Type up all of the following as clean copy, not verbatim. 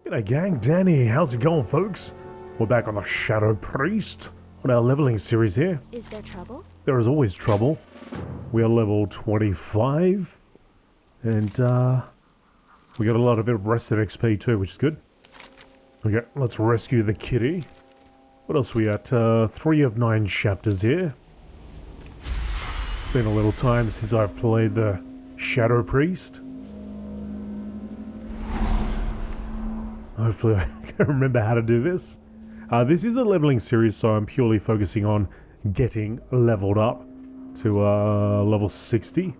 G'day gang, Danny, how's it going folks? We're back on the Shadow Priest on our leveling series here. Is there trouble? There is always trouble. We are level 25 and we got a lot of rested XP too, which is good. Okay, let's rescue the kitty. What else we at? 3 of 9 chapters here. It's been a little time since I've played the Shadow Priest. Hopefully I can remember how to do this. This is a leveling series, so I'm purely focusing on getting leveled up to level 60.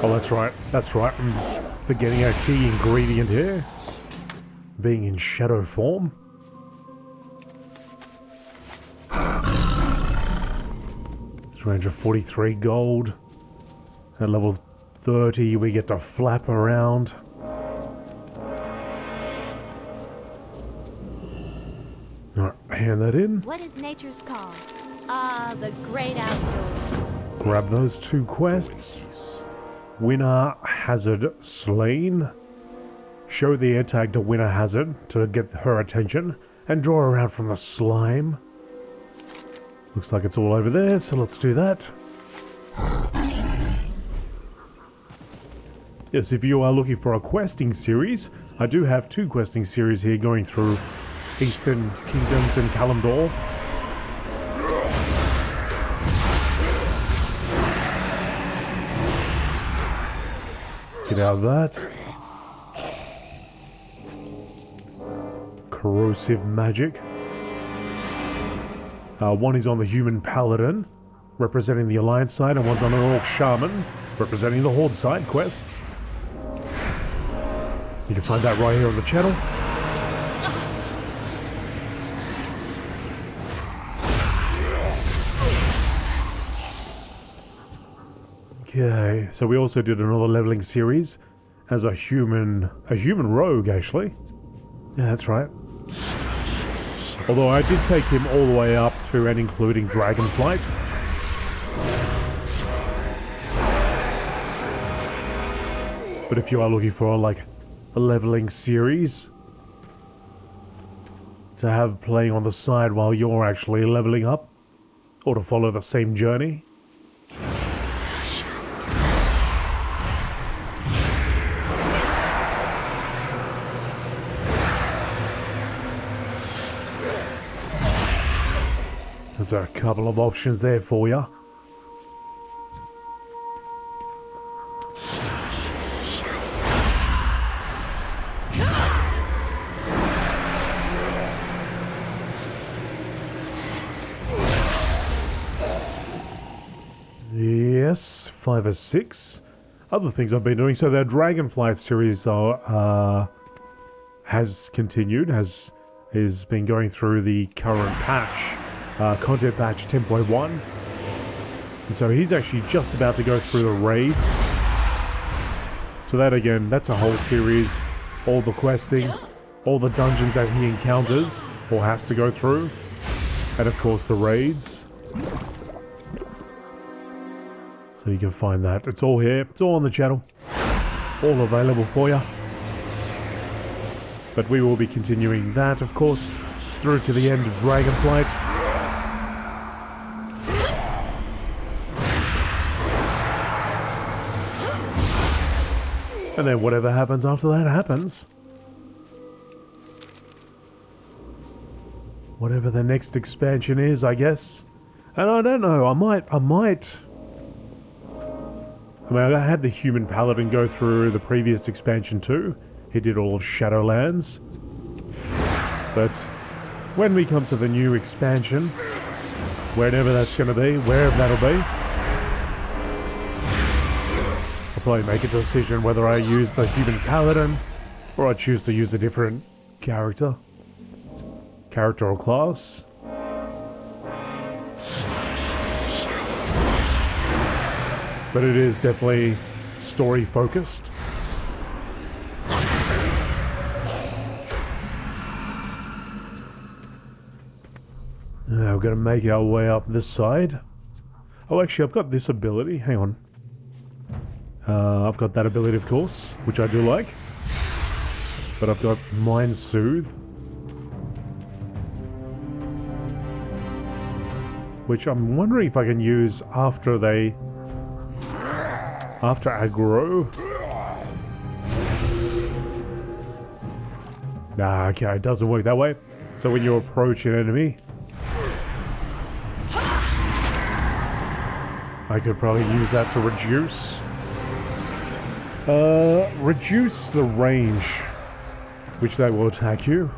Oh, that's right. I'm forgetting our key ingredient here. Being in shadow form. $343 gold. At level 30 we get to flap around. Alright, hand that in. What is nature's call? Ah, the great outdoors. Grab those 2 quests. Winna, Hazzard, slain. Show the air tag to Winna Hazzard to get her attention and draw her out from the slime. Looks like it's all over there, so let's do that. Yes, if you are looking for a questing series, I do have 2 questing series here going through Eastern Kingdoms and Kalimdor. Get out of that. Corrosive magic. One is on the human paladin, representing the alliance side, and one's on an orc shaman, representing the horde side quests. You can find that right here on the channel. Okay, so we also did another leveling series as a human rogue actually. Yeah, that's right. Although I did take him all the way up to and including Dragonflight. But if you are looking for like a leveling series to have playing on the side while you're actually leveling up, or to follow the same journey, there's a couple of options there for you. Yes, 5 or 6. Other things I've been doing. So their Dragonflight series has continued, has been going through the current patch. Content patch 10.1. And so he's actually just about to go through the raids. So that again, that's a whole series. All the questing, all the dungeons that he encounters or has to go through. And of course the raids. So you can find that. It's all here. It's all on the channel. All available for you. But we will be continuing that, of course, through to the end of Dragonflight. And then whatever happens after that happens. Whatever the next expansion is, I guess. And I don't know, I might. I mean, I had the human paladin go through the previous expansion too. He did all of Shadowlands. But when we come to the new expansion, wherever that's going to be, wherever that'll be, I'll probably make a decision whether I use the human paladin or I choose to use a different character or class. But it is definitely story focused. We're going to make our way up this side. Oh, actually, I've got this ability. Hang on. I've got that ability, of course, which I do like. But I've got Mind Soothe, which I'm wondering if I can use after aggro. Nah, okay, it doesn't work that way. So when you approach an enemy, I could probably use that to reduce the range which they will attack you.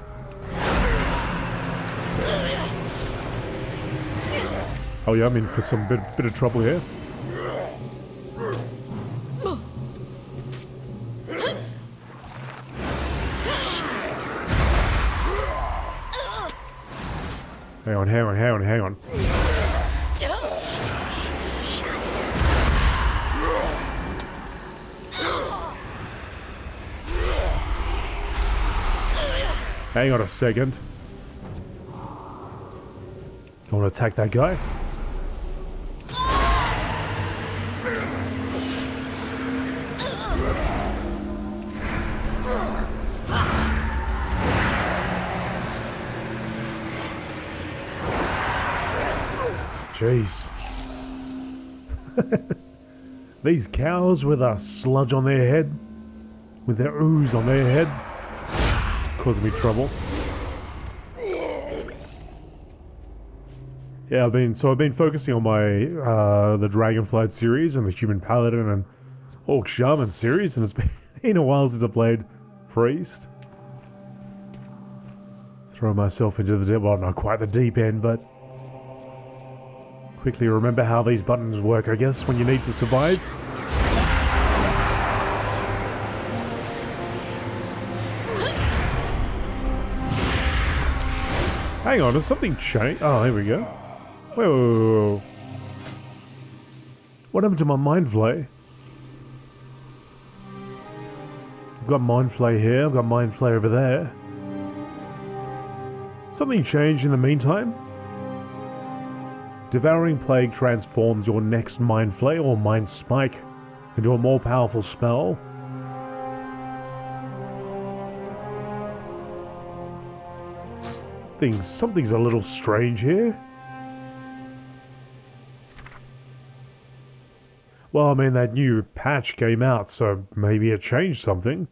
Oh yeah, I'm in for some bit of trouble here. Hang on. Hang on a second. I want to attack that guy. Jeez. These cows with a sludge on their head, with their ooze on their head, causing me trouble. Yeah, I've been focusing on my the Dragonflight series and the Human Paladin and Orc Shaman series, and it's been a while since I played Priest. Throw myself into the well, not quite the deep end, but quickly remember how these buttons work, I guess, when you need to survive. Hang on, has something changed? Oh, here we go. Whoa. What happened to my Mind Flay? I've got Mind Flay here, I've got Mind Flay over there. Something changed in the meantime? Devouring Plague transforms your next Mind Flay or Mind Spike into a more powerful spell. Something's a little strange here. Well, I mean, that new patch came out, so maybe it changed something.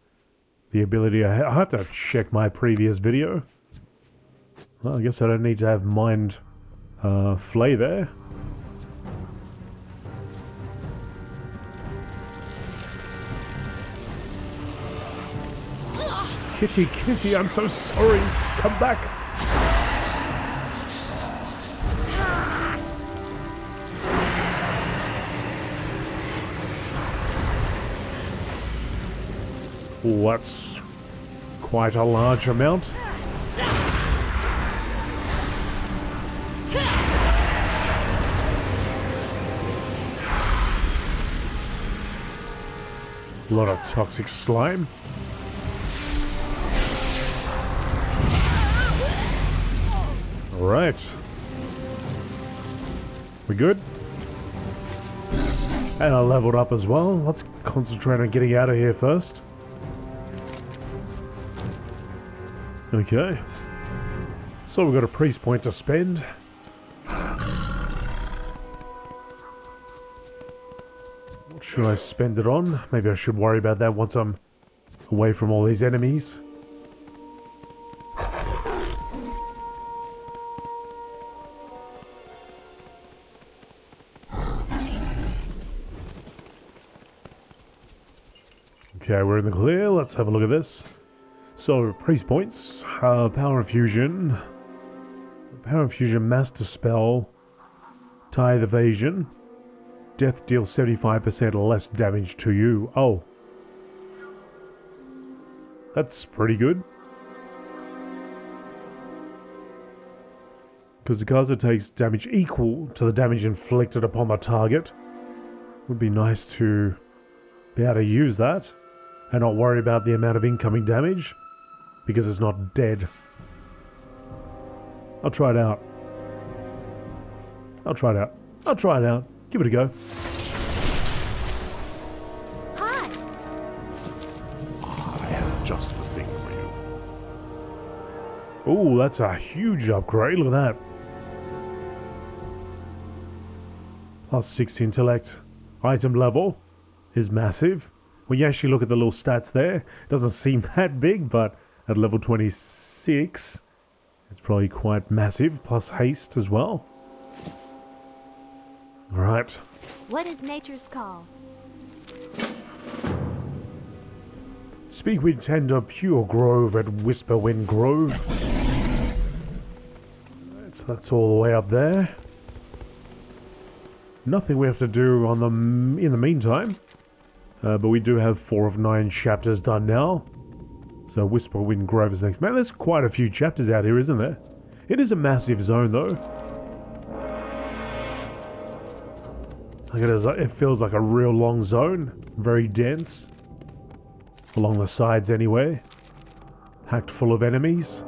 The ability I have to check my previous video. Well, I guess I don't need to have Mind Flay there. Kitty, I'm so sorry. Come back. Oh, that's quite a large amount. A lot of toxic slime. Alright. We good? And I leveled up as well. Let's concentrate on getting out of here first. Okay. So we've got a priest point to spend. What should I spend it on? Maybe I should worry about that once I'm away from all these enemies. Okay, we're in the clear. Let's have a look at this. So, priest points, power infusion, master spell, tithe evasion, death deals 75% less damage to you. Oh. That's pretty good. Because the Hazzard takes damage equal to the damage inflicted upon the target. Would be nice to be able to use that and not worry about the amount of incoming damage. Because it's not dead. I'll try it out. I'll try it out. I'll try it out. Give it a go. Hi. I have just the thing for you. Oh, that's a huge upgrade. Look at that. Plus 6 intellect. Item level is massive. When you actually look at the little stats there, it doesn't seem that big, but at level 26, it's probably quite massive. Plus haste as well. Alright. What is nature's call? Speak with Tender Pure Grove at Whisperwind Grove. That's all the way up there. Nothing we have to do on in the meantime. But we do have 4 of 9 chapters done now. So Whisperwind Grove is next. Man, there's quite a few chapters out here, isn't there? It is a massive zone, though. It feels like a real long zone. Very dense. Along the sides anyway. Packed full of enemies.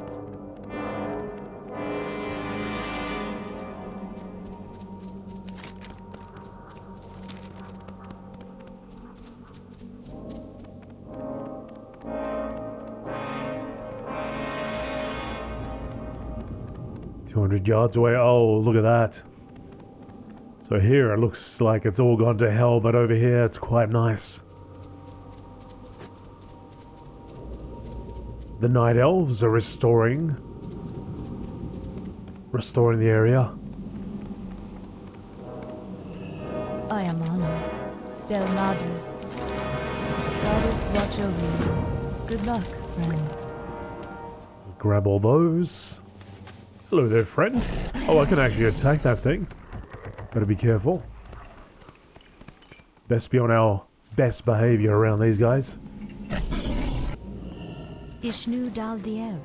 Yards away. Oh, look at that. So here it looks like it's all gone to hell, but over here it's quite nice. The night elves are restoring the area. I am Anna, Del Madris. Goddess watch over you. Good luck, friend. Grab all those. Hello there, friend. Oh, I can actually attack that thing. Better be careful. Best be on our best behavior around these guys. Ishnu Dal Dieb.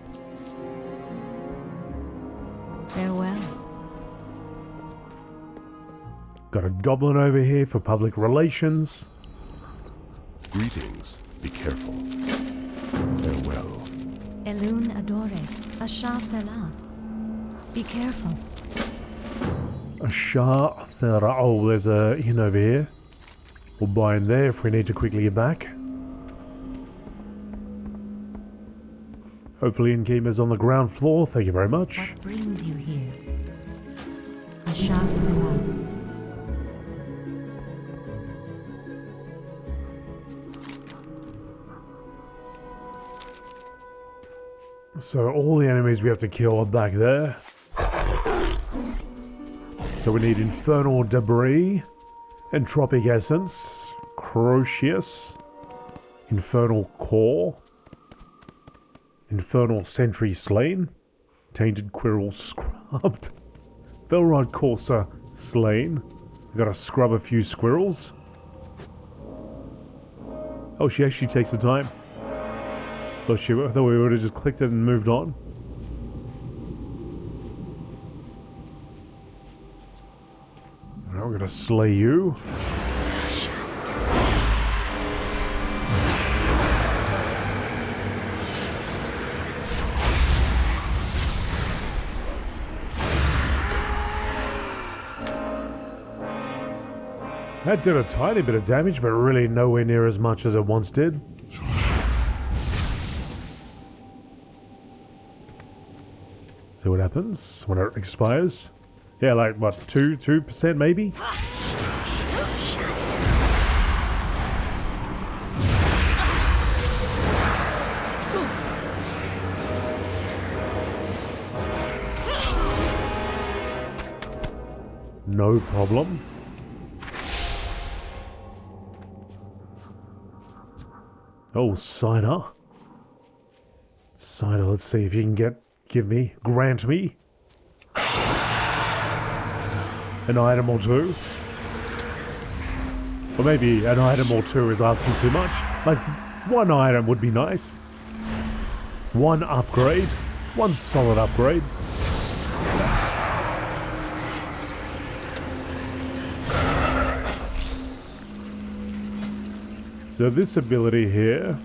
Farewell. Got a goblin over here for public relations. Greetings. Be careful. Farewell. Elun Adore. Asha Fela. Be careful. Oh, there's a inn over here. We'll buy in there if we need to quickly get back. Hopefully innkeeper's on the ground floor. Thank you very much. What brings you here? Asha Fela. So all the enemies we have to kill are back there. So we need Infernal Debris, Entropic Essence, Kroshius, Infernal Core, Infernal Sentry Slain, Tainted Quirrell Scrubbed, Felrod Courser Slain. I gotta scrub a few squirrels. Oh, she actually takes the time. I thought we would have just clicked it and moved on. Alright, we're gonna slay you. That did a tiny bit of damage, but really nowhere near as much as it once did. See what happens when it expires. Yeah, like what, 2% maybe? No problem. Oh, cider. Cider, let's see if you can grant me an item or two. Or maybe an item or two is asking too much. Like, one item would be nice. One upgrade. One solid upgrade. So this ability here,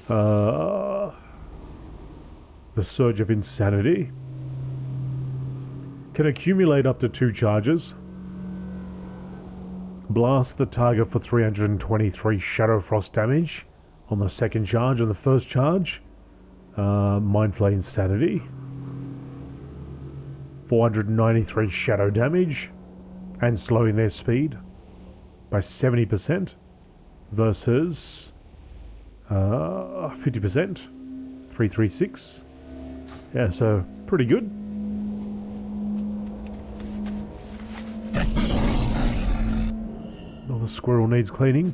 the Surge of Insanity. Can accumulate up to 2 charges. Blast the target for 323 Shadow Frost damage on the second charge. On the first charge, Mind Flay Insanity. 493 Shadow damage. And slowing their speed by 70% versus 50%. 336. Yeah, so pretty good. Oh, the squirrel needs cleaning.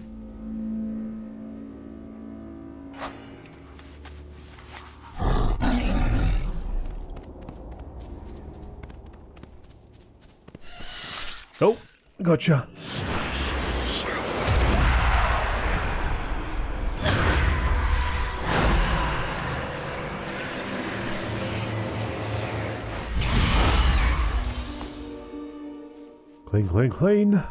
Oh, gotcha. Clean, clean, clean.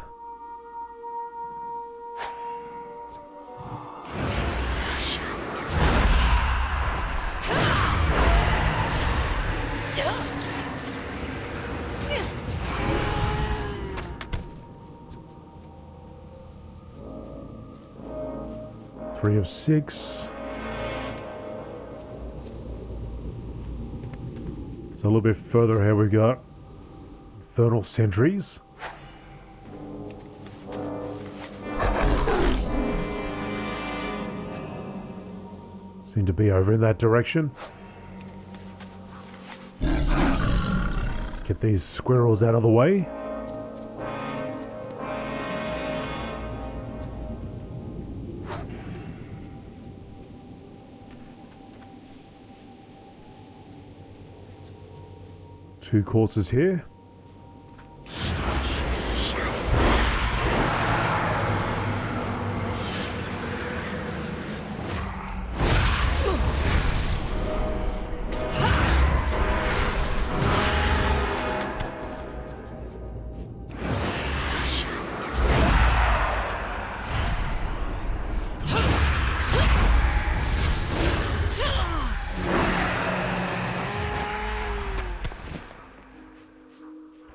Three of 6. So a little bit further here we've got Infernal Sentries. Seem to be over in that direction. Let's get these squirrels out of the way. Two courses here.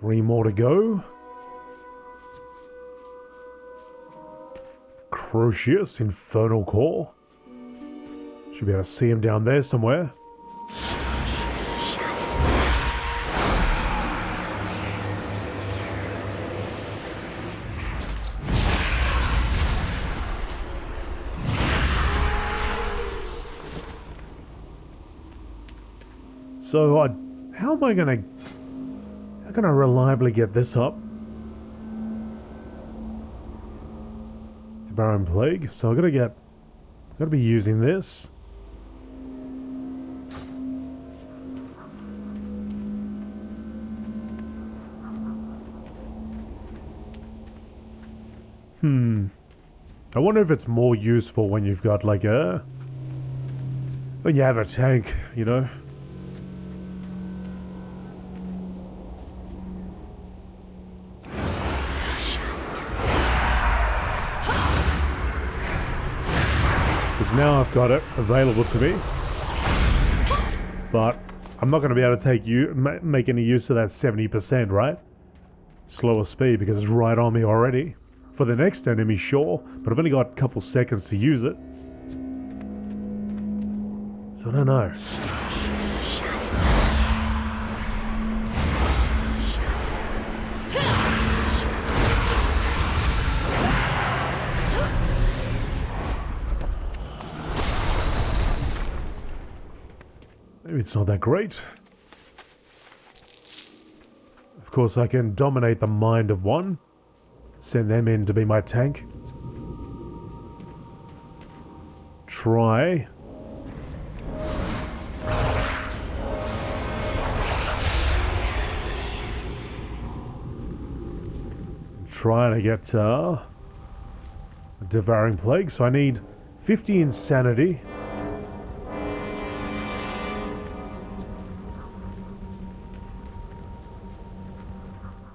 Three more to go. Kroshius, Infernal Core. Should be able to see him down there somewhere. So, how am I gonna reliably get this up? Devouring Plague. So I gotta be using this. I wonder if it's more useful when you've got like when you have a tank, you know? Now I've got it available to me, but I'm not going to be able to make any use of that 70%, right? Slower speed, because it's right on me already. For the next enemy, sure, but I've only got a couple seconds to use it. So I don't know. Maybe it's not that great. Of course, I can dominate the mind of one. Send them in to be my tank. Trying to get a Devouring Plague. So I need 50 Insanity.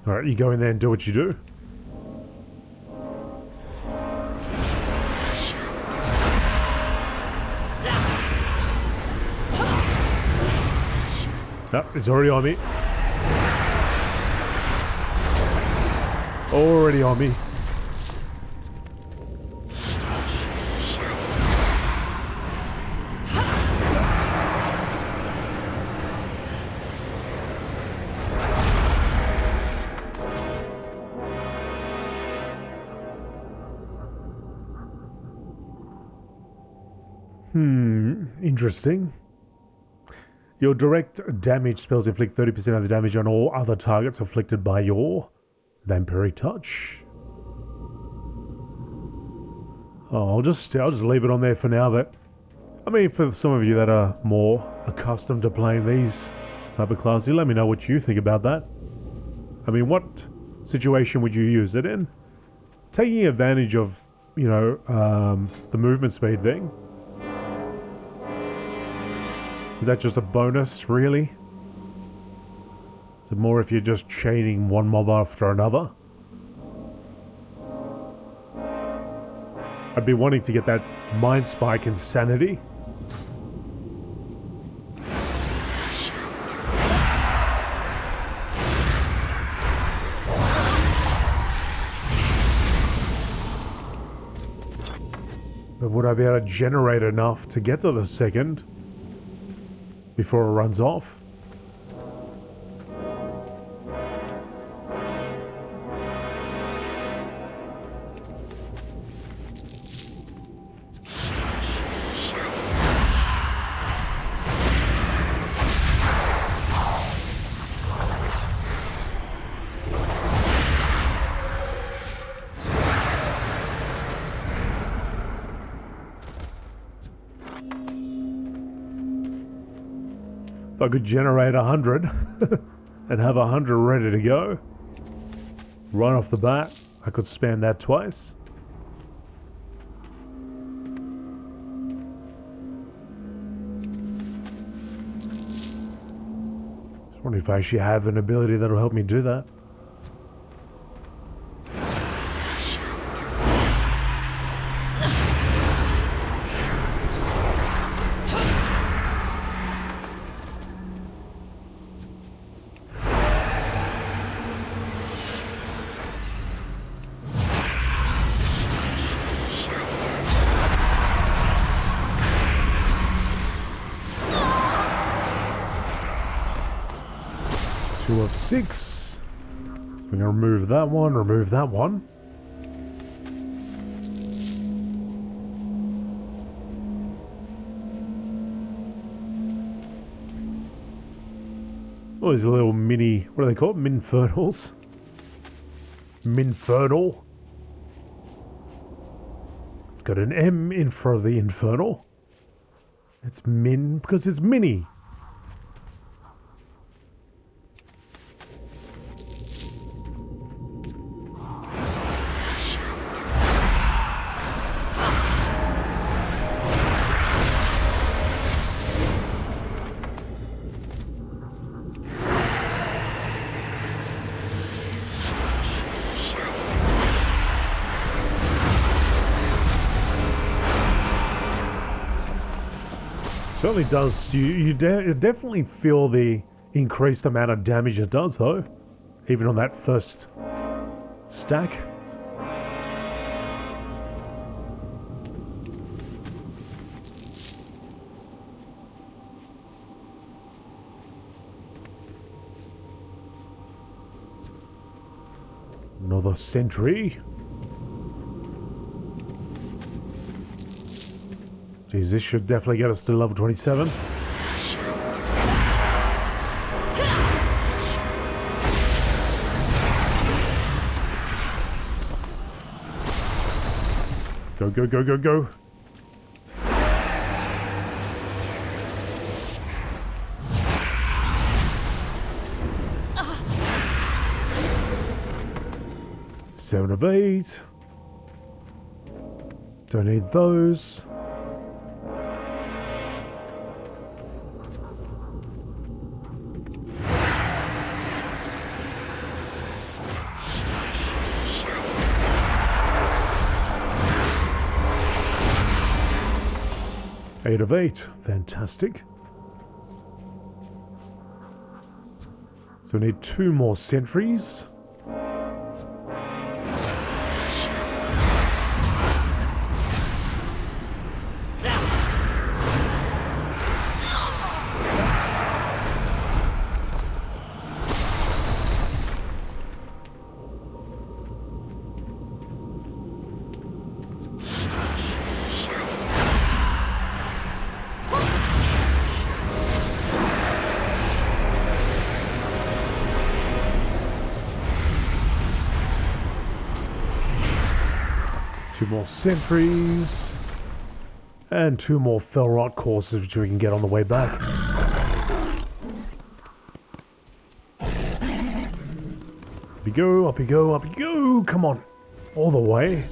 Alright, you go in there and do what you do. No, it's already on me. Already on me. Interesting. Your direct damage spells inflict 30% of the damage on all other targets afflicted by your vampiric touch. Oh, I'll just leave it on there for now, but I mean, for some of you that are more accustomed to playing these type of classes, let me know what you think about that. I mean, what situation would you use it in? Taking advantage of, you know, the movement speed thing. Is that just a bonus, really? Is it more if you're just chaining one mob after another? I'd be wanting to get that mind spike insanity. But would I be able to generate enough to get to the second before it runs off? If I could generate 100 and have 100 ready to go right off the bat, I could spam that twice. Just wondering if I actually have an ability that'll help me do that. Two of 6. So we're going to remove that one, remove that one. Oh, these little mini, what are they called? Minfernals? Minfernal. It's got an M in front of the infernal. It's min because it's mini. Certainly does. You definitely feel the increased amount of damage it does, though, even on that first stack. Another sentry. Jeez, this should definitely get us to level 27. Go, go, go, go, go. Seven of 8. Don't need those. Eight of 8, fantastic. So we need 2 more sentries. 2 more sentries. And 2 more fell rot courses which we can get on the way back. Up you go, up you go, up you go! Come on! All the way.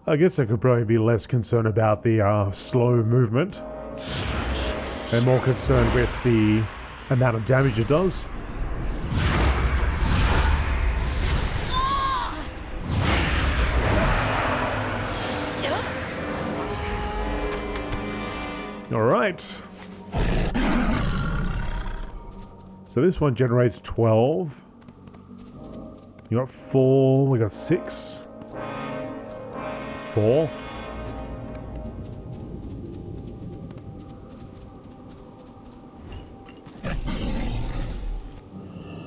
I guess I could probably be less concerned about the slow movement and more concerned with the amount of damage it does. Alright. So this one generates 12. You got 4, we got 6. 4.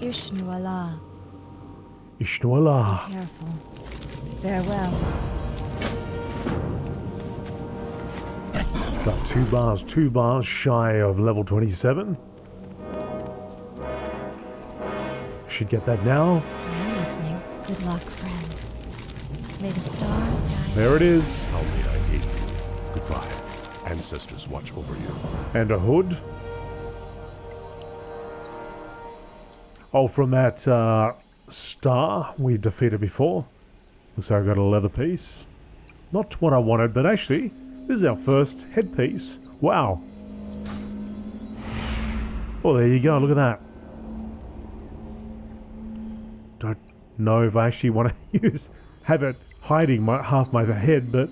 Ishnu Allah. Ishnu Allah. Careful. Farewell. Got 2 bars shy of level 27. Should get that now. I'm listening. Good luck, friend. May the stars guide you. There it is. How may I aid you? Goodbye. Ancestors watch over you. And a hood. Oh, from that star we defeated before. Looks like I got a leather piece. Not what I wanted, but actually, this is our first headpiece. Wow. Oh, there you go. Look at that. Don't know if I actually want to have it hiding half my head, but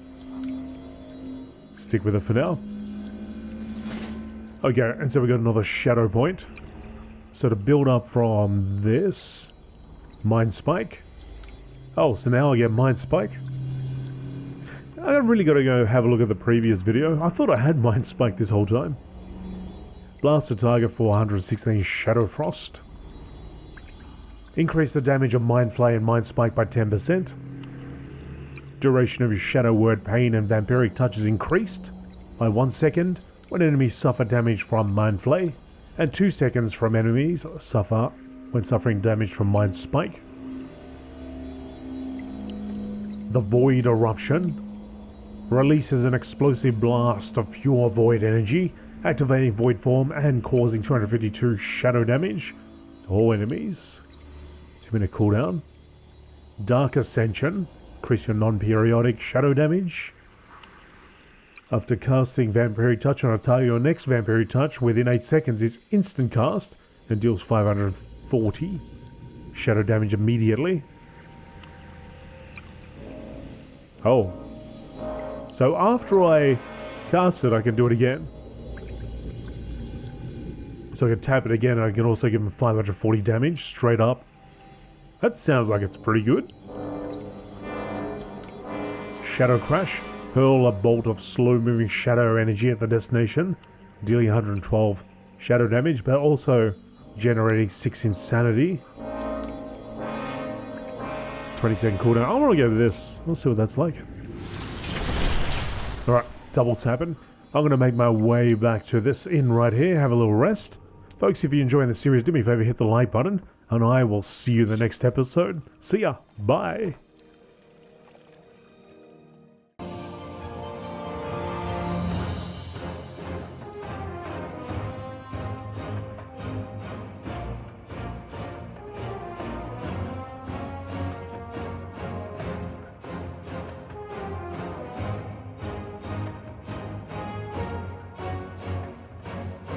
stick with it for now. Okay, and so we got another shadow point. So to build up from this, Mind Spike. Oh, so now I get Mind Spike. I really got to go have a look at the previous video. I thought I had Mind Spike this whole time. Blast the target for 116 Shadow Frost. Increase the damage of Mind Flay and Mind Spike by 10%. Duration of your Shadow Word Pain and Vampiric Touch is increased by 1 second when enemies suffer damage from Mind Flay, and 2 seconds from enemies suffer when suffering damage from Mind Spike. The Void Eruption releases an explosive blast of pure void energy, activating void form and causing 252 shadow damage to all enemies. 2-minute cooldown. Dark Ascension, increase your non-periodic shadow damage. After casting Vampiric Touch on a target, your next Vampiric Touch within 8 seconds is instant cast and deals 540 shadow damage immediately. Oh. So after I cast it, I can do it again. So I can tap it again and I can also give him 540 damage straight up. That sounds like it's pretty good. Shadow Crash. Hurl a bolt of slow-moving shadow energy at the destination, dealing 112 shadow damage, but also generating 6 insanity. 20-second cooldown. I want to go to this. Let's see what that's like. Alright, double tapping. I'm going to make my way back to this inn right here, have a little rest. Folks, if you're enjoying the series, do me a favor, hit the like button, and I will see you in the next episode. See ya. Bye.